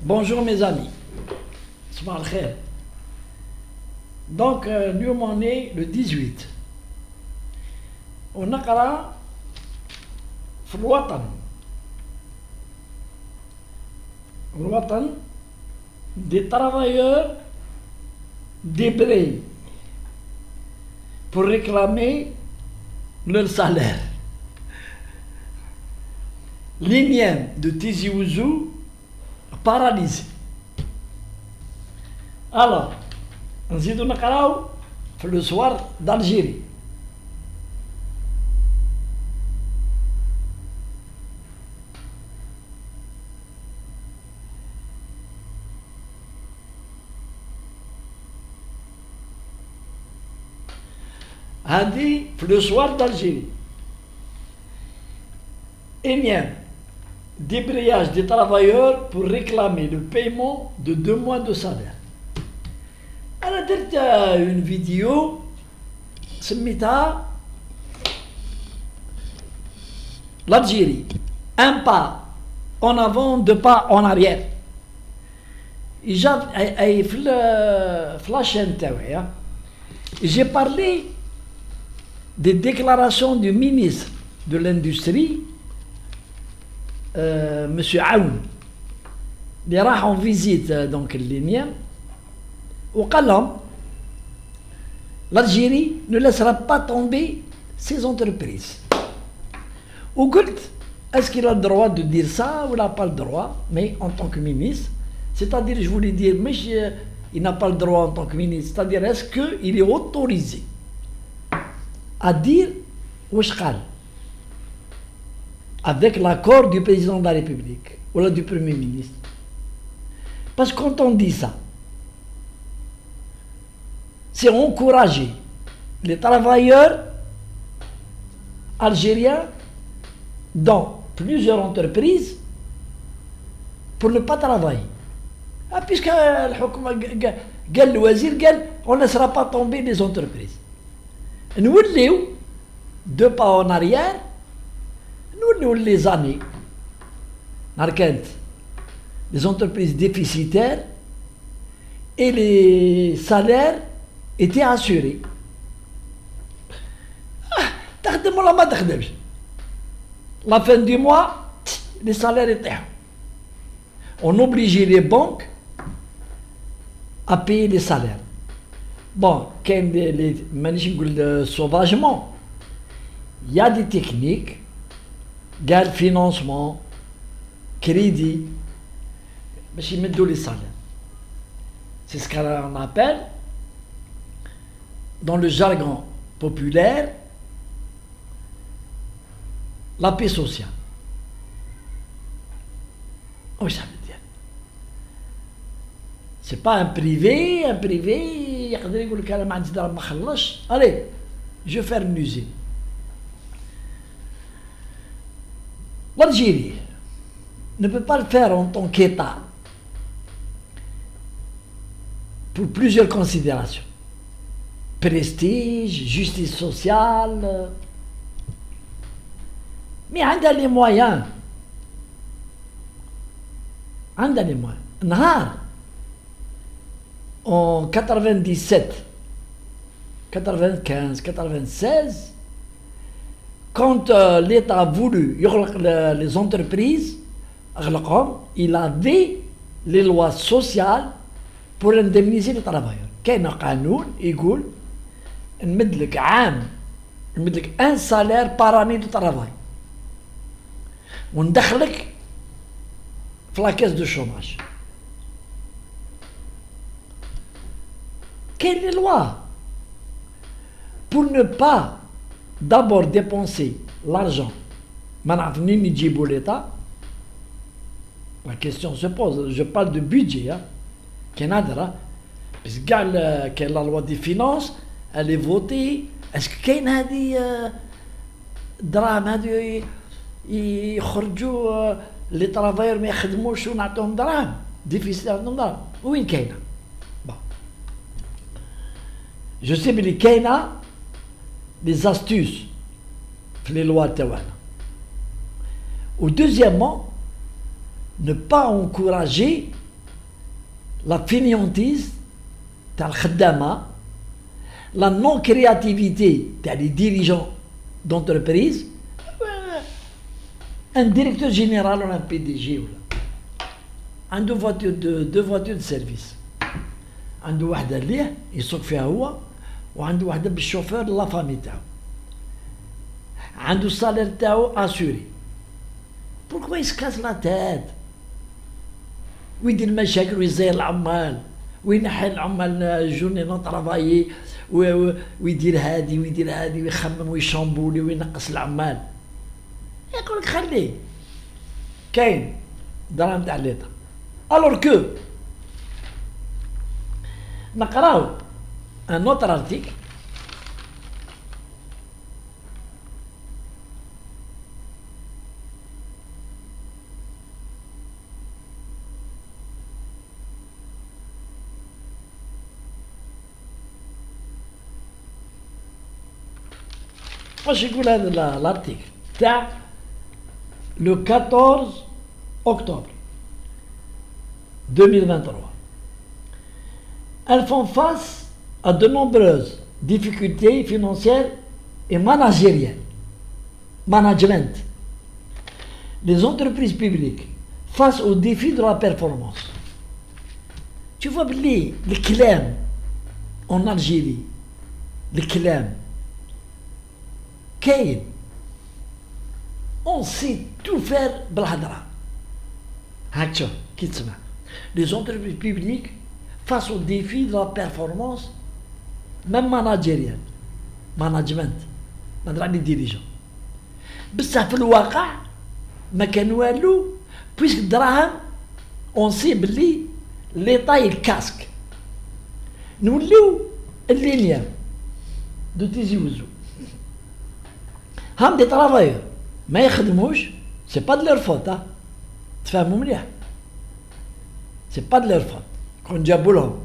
Bonjour mes amis. Sabah al-khair. Donc, nous sommes nés le 18. On a قرأ في الوطن des travailleurs débrouillés pour réclamer leur salaire. L'Inienne de Tizi Ouzou paralysé. Alors, نزيدو نقراو في le soir d'Algérie. هذه في le soir d'Algérie. Énième débrayage des travailleurs pour réclamer le paiement de 2 mois de salaire. أنا درت une vidéo سميتها l'Algérie, un pas en avant, 2 pas en arrière. أي في la chaîne تاعي j'ai parlé des déclarations du ministre de l'Industrie, Monsieur Aoun, اللي راح en visite donc l'Union. وقال لهم l'Algérie ne laissera pas tomber ses entreprises. وقلت est-ce qu'il a le droit de dire ça ou il n'a pas le droit, mais en tant que ministre, c'est-à-dire je voulais dire mais il n'a pas le droit en tant que ministre, c'est-à-dire est-ce qu'il est autorisé à dire واش قال avec l'accord du président de la République ou du Premier ministre. Parce que quand on dit ça, c'est encourager les travailleurs algériens dans plusieurs entreprises pour ne pas travailler. Puisque le wazir on ne laissera pas tomber les entreprises. Nous, 2 pas en arrière, nous les années, les entreprises déficitaires et les salaires étaient assurés. La fin du mois, les salaires étaient. On obligeait les banques à payer les salaires. Bon, sauvagement, il y a des techniques, gain financement, crédit, mais ils mettent les salaires. C'est ce qu'on appelle, dans le jargon populaire, la paix sociale. Oh, ça veut dire. C'est pas un privé, allez, je vais faire une usine. L'Algérie ne peut pas le faire en tant qu'État pour plusieurs considérations. Prestige, justice sociale. Mais elle a les moyens. Elle a les moyens. En 97, 95, 96, quand l'État a voulu les entreprises, il avait les lois sociales pour indemniser les travailleurs. كاين قانون يقول نمد لك un salaire par année de travail وندخلك في la caisse de chômage. Quelle est la loi pour ne pas d'abord dépenser l'argent? l'État. La question se pose, je parle de budget, parce que la loi des finances, elle est votée. Est-ce qu'il y a des drames يخرجوا les travailleurs ما يخدموش ونعطيهم دراهم déficit عندهم دراهم وين كاينه؟ Je sais بلي كاينه des astuces في les lois تاعنا. Ou deuxièmement, ne pas encourager la fainéantise تاع الخدامة, la non-créativité des dirigeants d'entreprise, un directeur général ou un PDG عنده deux voitures de service, عنده واحدة ليه يسوق فيها هو, وعنده واحدة بالشوفور لا فامي تاعو, عنده السالير تاعو اسوري. pourquoi il se casse la tête ويدير مشاكل ويزير العمال وينحي العمال جورني نون طرافايي ويدير هادي ويدير هادي ويخمم ويشامبولي وينقص العمال؟ يقول لك خليه, كاين دراهم تاع ليطا. الور كو نقراو ان اوتر ارتيكل واش يقول هذا الارتيكل تاع le 14 octobre 2023. Elles font face à de nombreuses difficultés financières et managériales. Management. Les entreprises publiques face aux défis de la performance. Tu vois les claims en Algérie, les claims. كاين on sait tout faire بالهضرة. هاك شوف كي تسمع les entreprises publiques face aux défis de la performance même managériale, management, نهضر على ديريجون. بصح في الواقع ما كان والو, بويسك الدراهم on sait بلي ليطا الكاسك نوليو اللينيا دو تيزي وزو. هم دي طرافايور ما يخدموش, سي با دو لور فوت, تفهموا مليح, سي با دو لور فوت. كون جابوا لهم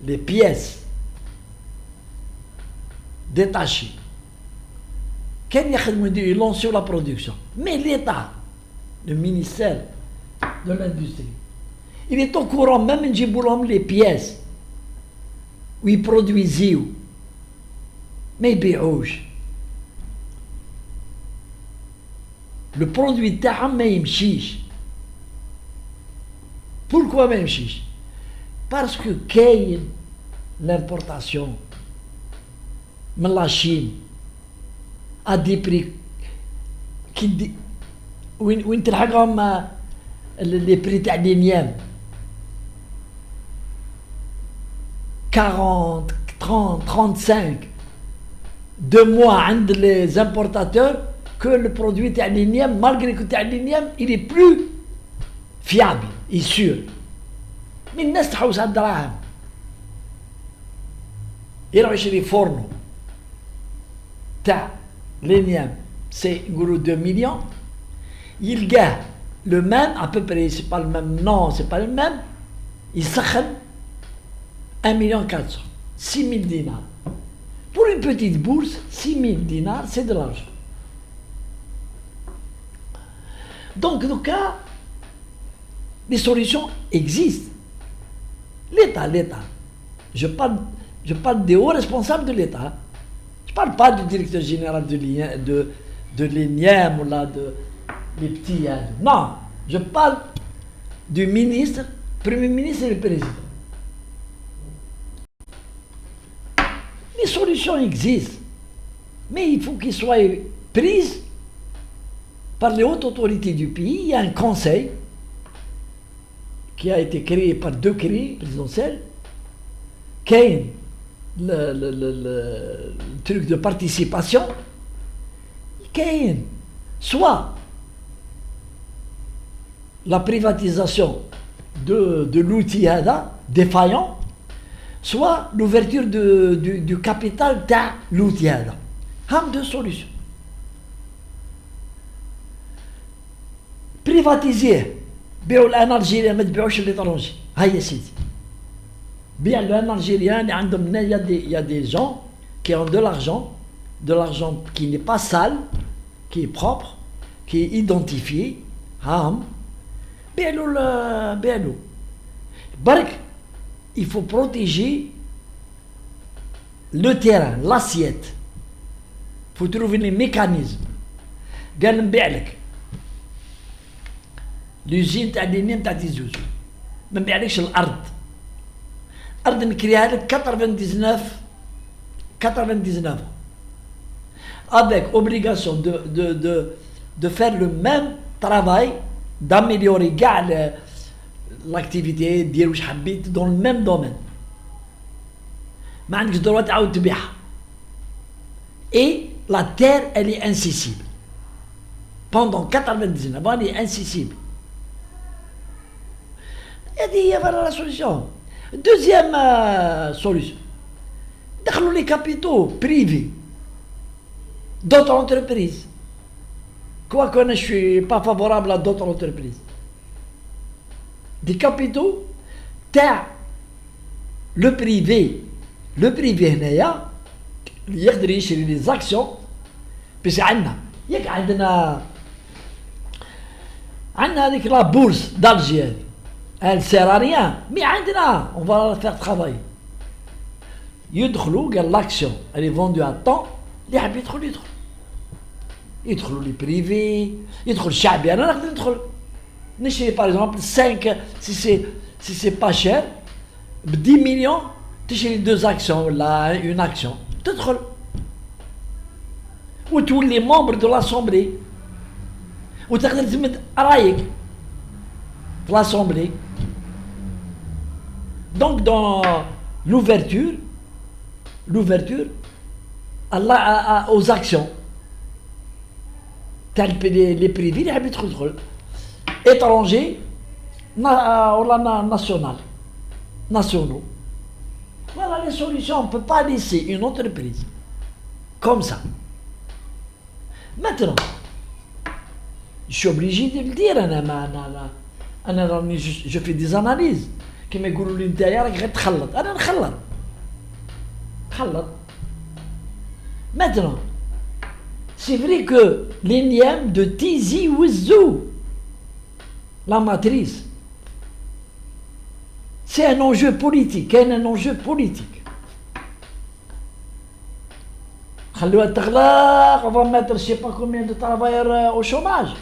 لي بياس ديتاشي كان يخدموا يلونسيو لا برودكسيون, مي ليتا لو مينيستير دو لاندستري il est au courant même نجيبوا لهم لي بياس ويبرودويزيو ما يبيعوش. لو برودوي تاعهم ما يمشيش. بوركوا ما يمشيش؟ باسكو كاين لامبورطاسيون من لاشين ا دي بري كي وين تلحقهم لي بري تاع لينيام 40 30 35 2 mois عند لي زامبورتاتور que le produit تاع l'inium, malgré que تاع l'inium il est plus fiable et sûr. mais الناس تحوس على الدراهم, يروح يشري فورنو تاع l'inium سي نقولوا 2 millions, يلقاه le même à peu près, c'est pas le même, non c'est pas le même, يسخن 1 million 400, 6 000 dinars. Pour une petite bourse, 6 000 dinars c'est de l'argent. Donc, les solutions existent. L'État. Je parle des hauts responsables de l'État. Je ne parle pas du directeur général de l'INIEM ou là des petits. Non, je parle du ministre, Premier ministre et le président. Les solutions existent, mais il faut qu'ils soient prises par les hautes autorités du pays. Il y a un conseil qui a été créé par décret présidentiel, qui le truc de participation, qui soit la privatisation de l'outil défaillant, soit l'ouverture du capital de l'outil. Il y a deux solutions. Privatiser, بيعوا الان الجيريان ما تبيعوش ليطرونجي. هيا سيدي بيع الان الجيريان اللي عندهم il y a des gens qui ont de l'argent qui n'est pas sale, qui est propre, qui est identifié. بيعوا برك il faut protéger le terrain, l'assiette. Il faut trouver les mécanismes. قال نبيع لك لوزين تاع لينيم تاع تيزوز، ما نبيعلكش الارض. ارض نكريها لك 99 avec obligation de faire le même travail, d'améliorer كاع l'activité دير واش حبيت dans le même domaine. ما عندكش droit تعاود تبيعها. Et la terre elle est incessible. Pendant 99 ans elle est incessible. هذه هي la solution. Deuxième solution. دخلوا les capitaux privés d'autres entreprises. Quoique je ne suis pas favorable à d'autres entreprises. Des capitaux تاع le privé هنايا اللي يقدر يشري لي زاكسيون باش ياك عندنا هذيك لا بورس d'Alger هذه elle sert à rien mais عندنا on va la faire travailler. يدخلوا قال l'action elle est vendue à temps اللي حاب يدخلوا لي بريفي، يدخل الشعبي. انا نقدر ندخل نشري par exemple 5 si c'est pas cher ب 10 millions تشري 2 actions ولا une action تدخل وتولي membre de l'assemblée وتقدر تمد رايك في l'assemblée. Donc dans l'ouverture aux actions تاع les privés اللي حاب يدخل étrangers ولا nationaux. Voilà les solutions. On ne peut pas laisser une entreprise comme ça. Maintenant, je suis obligé de le dire. Je fais des analyses. Qui me disent l'intérieur qui تخلط. أنا نخلط. Maintenant, c'est vrai que l'énième de Tizi Ouzou, la matrice, c'est un enjeu politique, un enjeu politique. خلوها تغلق, on va mettre je sais pas combien de travailleurs au chômage.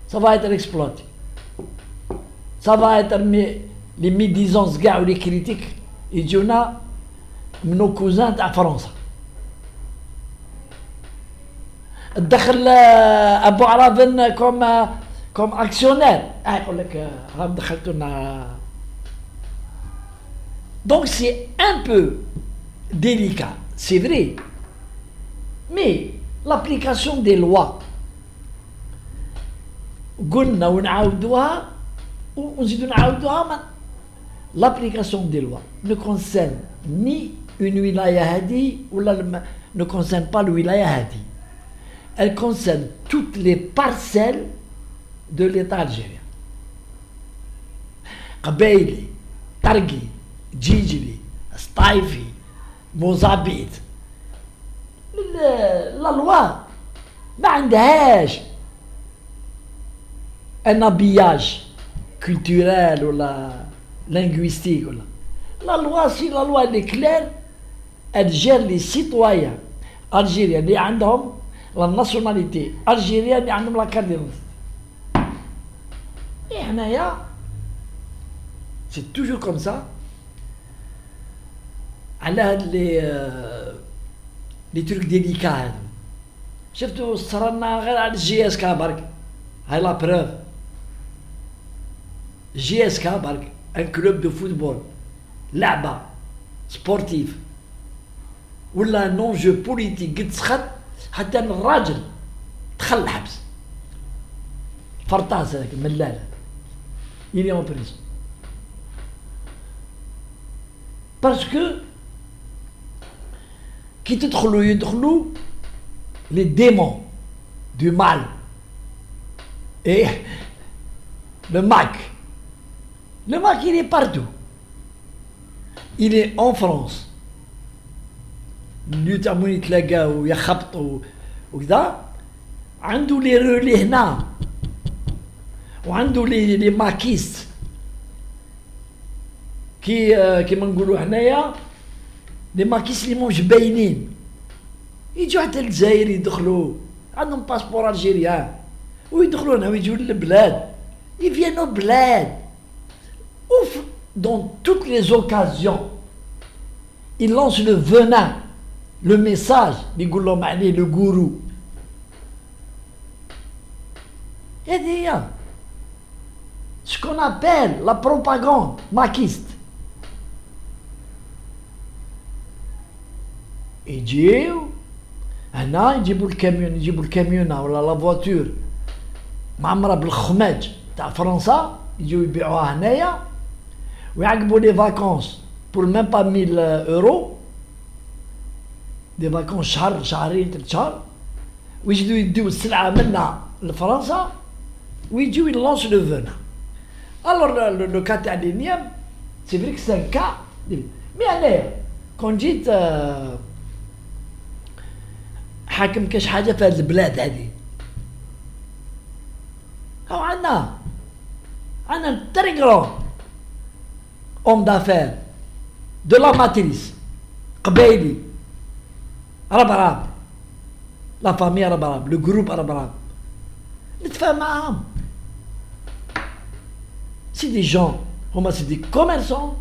Ça va être exploité. Ça va être les médisances ou les critiques يجونا من nos cousins تاع فرنسا. دخل ابو عرابن comme actionnaire. يقول لك راهم دخلتونا. Donc c'est un peu délicat, c'est vrai. Mais l'application des lois قلنا ونعاودوها ونزيدو نعاودوها. L'application des lois ne concerne ni une wilaya hadi ou ne concerne pas le wilaya hadi. Elle concerne toutes les parcelles de l'État algérien. قبايلي، طرقي، جيجلي، سطايفي، موزابيط. la loi ما عندهاش un habillage culturel ou linguistique. La loi, si la loi est claire, elle gère les citoyens algériens اللي عندهم la nationalité algérienne اللي عندهم la carte d'identité. Et هنايا c'est toujours comme ça. على هاد les trucs délicats هادو. شفتوا صرنا غير على GSK برك. هاي la preuve. GSK برك un club de football لعبة sportive ولا un enjeu politique قد سخط حتى الراجل دخل الحبس. فرطاس هذاك الملال il est en prison parce que كي يدخلوا les démons du mal et le Mac il est partout. Il est en France. اللي تعملون يتلاقاو ويخبطوا وكذا عنده لي رولي هنا وعنده لي ماكيست كيما نقولوا هنايا لي ماكيس اللي موش باينين يجوا حتى الجزائر يدخلوا عندهم باسبور الجيريان ويدخلوا هنا ويجوا للبلاد يفينوا بلاد ouf dans toutes les occasions il lance le venin le message يقول لهم عليه le gourou هذه هي ce qu'on appelle la propagande maquiste يجيو هنا يجيبوا الكاميونة ولا لا فواتور معمرة بالخماج تاع فرنسا يجيو يبيعوها هنايا ويعقبوا لي فاكونس بور ميم با 1000 اورو دي فاكونس شهر شهرين 3 شهر ويجيو يديو السلعة منا لفرنسا ويجيو يلونس لو فونا الور لو كا تاع لينيام سي فري كو سي ان كا مي هنايا كون جيت حاكم كاش حاجة في هاد البلاد هادي أو عندنا تري غران homme d'affaires de la matrice قبايلي ربراب لا فامي ربراب لو جروب ربراب نتفاهم معاهم سي دي جون هما سي دي كوميرسون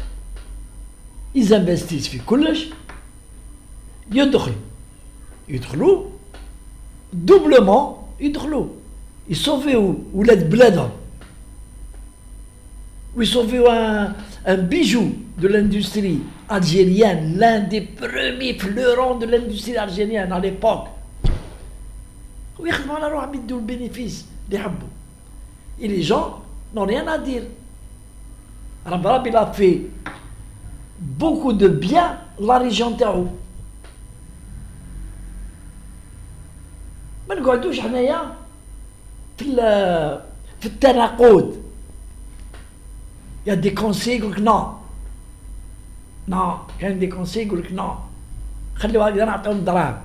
ils investissent في كلش يدخلوا دوبلومون يدخلوا يصوفيو ولاد بلادهم ويصوفيو un bijou de l'industrie algérienne, l'un des premiers fleurons de l'industrie algérienne à l'époque. ويخدموا على روحهم يدوا البينيفيس اللي يحبوا. Et les gens n'ont rien à dire. Rabrab, il a fait beaucoup de bien la région تاعو. ما نقعدوش حنايا في التناقض. Il y a des conseils qui disent non. Non, il y a des conseils qui disent non. خليوا هكذا نعطيهم دراهم.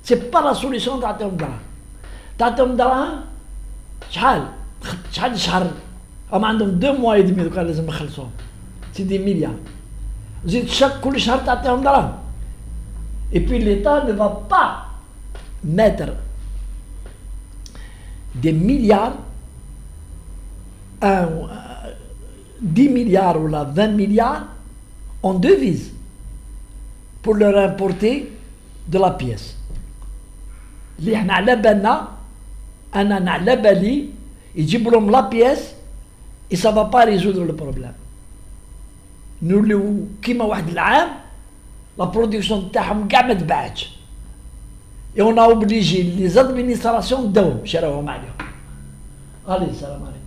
سي با لا سوليسيون تعطيهم دراهم. تعطيهم دراهم شحال شهر هم عندهم 2 mois et demi دوكا لازم يخلصوهم. سي دي مليار. زيد كل شهر تعطيهم دراهم. Et puis l'État ne va pas mettre des milliards 10 milliards ou 20 milliards en devises pour leur importer de la pièce. اللي احنا على بالنا انا على بالي يجيبوا لهم لا بيس et ça va pas résoudre le problème. نوليو كيما واحد العام لا برودكسيون تاعهم كاع ما تباعتش. et on a obligé les administrations داوم شراوهم عليهم. allez السلام عليكم.